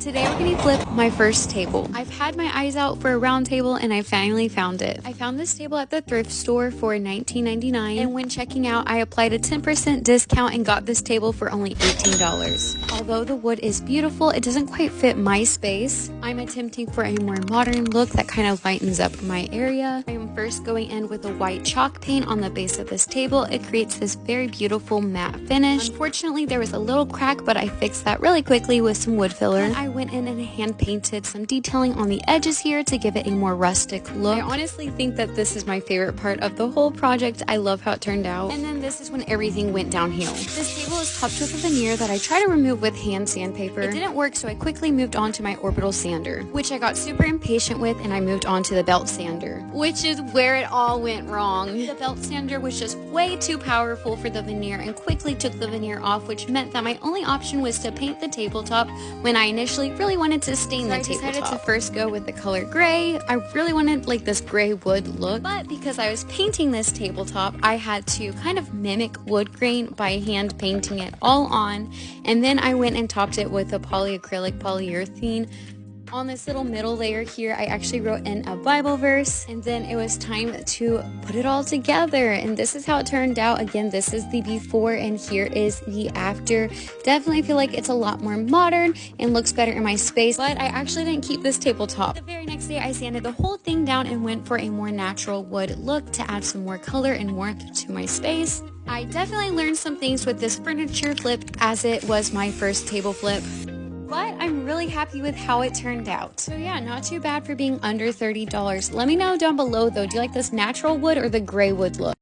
Today we're gonna flip my first table. I've had my eyes out for a round table and I finally found it. I found this table at the thrift store for $19.99, and when checking out I applied a 10% discount and got this table for only $18. Although the wood is beautiful, it doesn't quite fit my space. I'm attempting for a more modern look that kind of lightens up my area. I am first going in with a white chalk paint on the base of this table. It creates this very beautiful matte finish. Unfortunately there was a little crack, but I fixed that really quickly with some wood filler. And I went in and hand painted some detailing on the edges here to give it a more rustic look. I honestly think that this is my favorite part of the whole project. I love how it turned out. And then this is when everything went downhill. This table is topped with a veneer that I try to remove with hand sandpaper. It didn't work, so I quickly moved on to my orbital sander, which I got super impatient with, and I moved on to the belt sander, which is where it all went wrong. The belt sander was just way too powerful for the veneer and quickly took the veneer off, which meant that my only option was to paint the tabletop when I initially really wanted to stain the tabletop. I decided to first go with the color gray. I really wanted like this gray wood look, but because I was painting this tabletop, I had to kind of mimic wood grain by hand painting it all on, and then I went and topped it with a polyacrylic polyurethane. On this little middle layer here, I actually wrote in a Bible verse, and then it was time to put it all together, and this is how it turned out. Again, this is the before and here is the after. Definitely feel like it's a lot more modern and looks better in my space, but I actually didn't keep this tabletop. The very next day, I sanded the whole thing down and went for a more natural wood look to add some more color and warmth to my space. I definitely learned some things with this furniture flip, as it was my first table flip, but I'm really happy with how it turned out. So yeah, not too bad for being under $30. Let me know down below though, do you like this natural wood or the gray wood look?